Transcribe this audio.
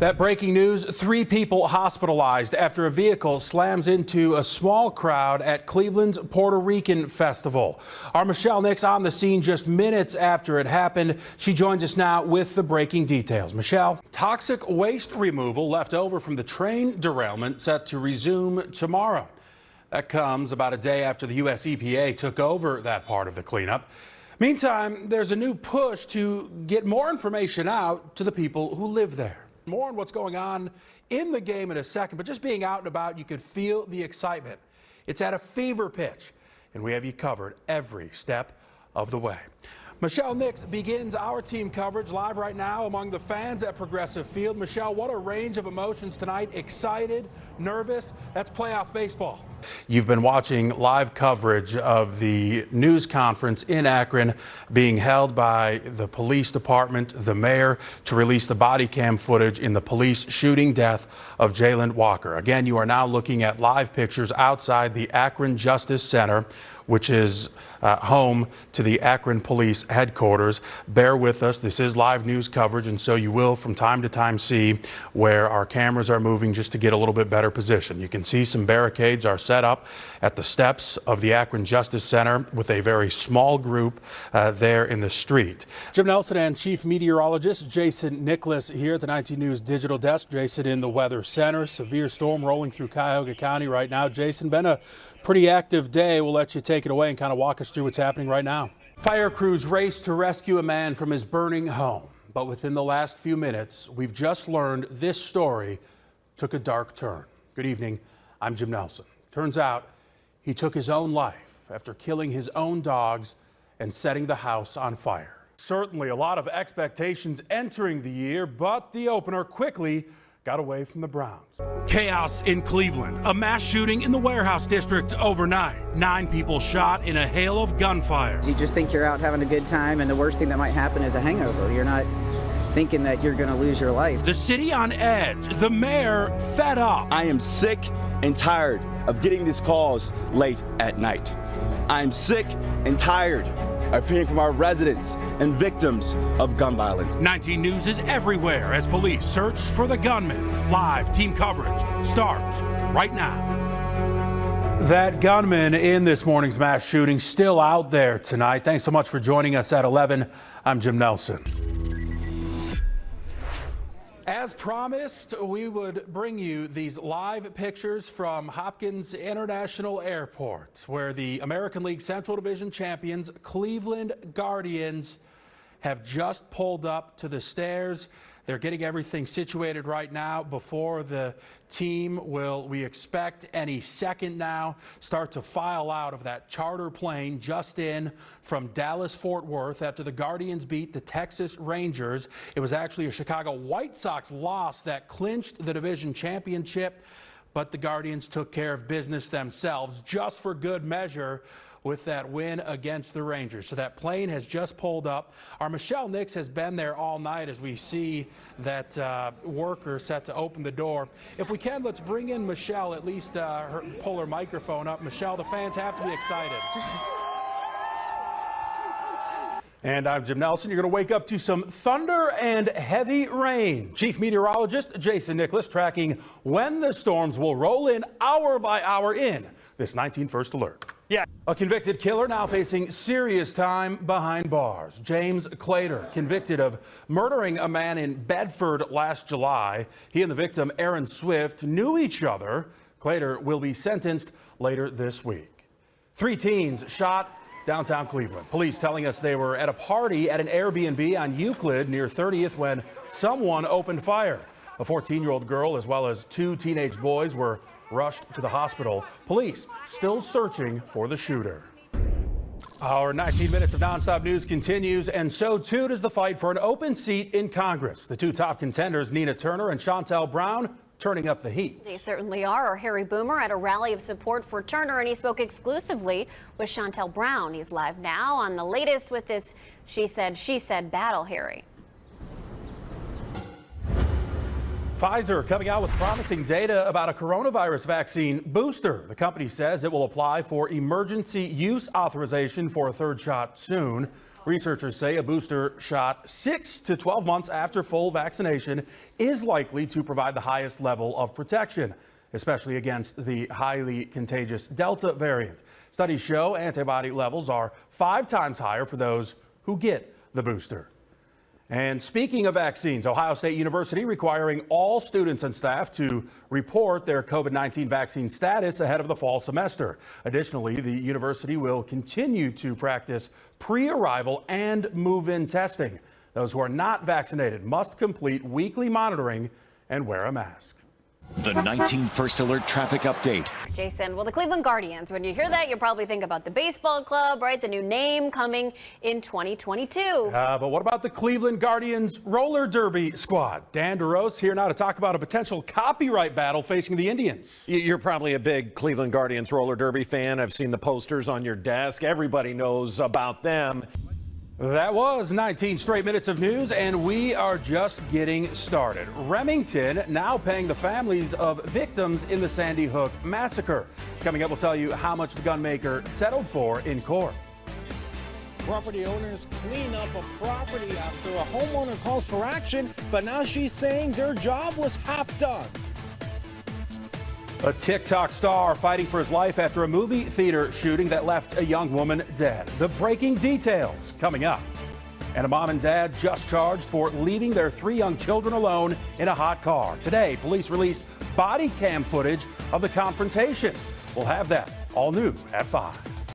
That breaking news, 3 people hospitalized after a vehicle slams into a small crowd at Cleveland's Puerto Rican Festival. Our Michelle Nix on the scene just minutes after it happened. She joins us now with the breaking details. Michelle, toxic waste removal left over from the train derailment set to resume tomorrow. That comes about a day after the U.S. EPA took over that part of the cleanup. Meantime, there's a new push to get more information out to the people who live there. More on what's going on in the game in a second, but just being out and about, you could feel the excitement. It's at a fever pitch, and we have you covered every step of the way. Michelle Nix begins our team coverage live right now among the fans at Progressive Field. Michelle, what a range of emotions tonight. Excited, nervous. That's playoff baseball. You've been watching live coverage of the news conference in Akron being held by the police department, the mayor, to release the body cam footage in the police shooting death of Jayland Walker. Again, you are now looking at live pictures outside the Akron Justice Center, which is home to the Akron Police headquarters. Bear with us. This is live news coverage, and so you will from time to time see where our cameras are moving just to get a little bit better position. You can see some barricades are set up at the steps of the Akron Justice Center with a very small group there in the street. Jim Nelson and Chief Meteorologist Jason Nicholas here at the 19 News Digital Desk. Jason in the Weather Center. Severe storm rolling through Cuyahoga County right now. Jason, been a pretty active day. We'll let you take it away and kind of walk us through what's happening right now. Fire crews raced to rescue a man from his burning home. But within the last few minutes, we've just learned this story took a dark turn. Good evening. I'm Jim Nelson. Turns out he took his own life after killing his own dogs and setting the house on fire. Certainly a lot of expectations entering the year, but the opener quickly got away from the Browns. Chaos in Cleveland. A mass shooting in the warehouse district overnight. 9 people shot in a hail of gunfire. You just think you're out having a good time, and the worst thing that might happen is a hangover. You're not thinking that you're going to lose your life. The city on edge. The mayor fed up. I am sick and tired of getting these calls late at night. I'm sick and tired of hearing from our residents and victims of gun violence. 19 News is everywhere as police search for the gunman. Live team coverage starts right now. That gunman in this morning's mass shooting still out there tonight. Thanks so much for joining us at 11. I'm Jim Nelson. As promised, we would bring you these live pictures from Hopkins International Airport, where the American League Central Division champions, Cleveland Guardians, have just pulled up to the stairs. They're getting everything situated right now before the team will, we expect any second now, start to file out of that charter plane just in from Dallas-Fort Worth after the Guardians beat the Texas Rangers. It was actually a Chicago White Sox loss that clinched the division championship, but the Guardians took care of business themselves just for good measure with that win against the Rangers. So that plane has just pulled up. Our Michelle Nix has been there all night as we see that worker set to open the door. If we can, let's bring in Michelle, at least pull her microphone up. Michelle, the fans have to be excited. And I'm Jim Nelson. You're going to wake up to some thunder and heavy rain. Chief Meteorologist Jason Nicholas tracking when the storms will roll in hour by hour in this 19 First Alert. Yeah. A convicted killer now facing serious time behind bars. James Claytor, convicted of murdering a man in Bedford last July. He and the victim, Aaron Swift, knew each other. Claytor will be sentenced later this week. 3 teens shot downtown Cleveland. Police telling us they were at a party at an Airbnb on Euclid near 30th when someone opened fire. A 14-year-old girl as well as 2 teenage boys were rushed to the hospital. Police still searching for the shooter. Our 19 minutes of nonstop news continues, and so too does the fight for an open seat in Congress. The 2 top contenders, Nina Turner and Shontel Brown, turning up the heat. They certainly are. Our Harry Boomer at a rally of support for Turner, and he spoke exclusively with Shontel Brown. He's live now on the latest with this she said battle, Harry. Pfizer coming out with promising data about a coronavirus vaccine booster. The company says it will apply for emergency use authorization for a third shot soon. Researchers say a booster shot 6 to 12 months after full vaccination is likely to provide the highest level of protection, especially against the highly contagious Delta variant. Studies show antibody levels are 5 times higher for those who get the booster. And speaking of vaccines, Ohio State University requiring all students and staff to report their COVID-19 vaccine status ahead of the fall semester. Additionally, the university will continue to practice pre-arrival and move-in testing. Those who are not vaccinated must complete weekly monitoring and wear a mask. The 19 First Alert traffic update. Jason, well, the Cleveland Guardians, when you hear that, you probably think about the baseball club, right? The new name coming in 2022. But what about the Cleveland Guardians roller derby squad? Dan DeRose here now to talk about a potential copyright battle facing the Indians. You're probably a big Cleveland Guardians roller derby fan. I've seen the posters on your desk. Everybody knows about them. That was 19 straight minutes of news, and we are just getting started. Remington now paying the families of victims in the Sandy Hook massacre. Coming up, we'll tell you how much the gunmaker settled for in court. Property owners clean up a property after a homeowner calls for action, but now she's saying their job was half done. A TikTok star fighting for his life after a movie theater shooting that left a young woman dead. The breaking details coming up. And a mom and dad just charged for leaving their 3 young children alone in a hot car. Today, police released body cam footage of the confrontation. We'll have that all new at 5.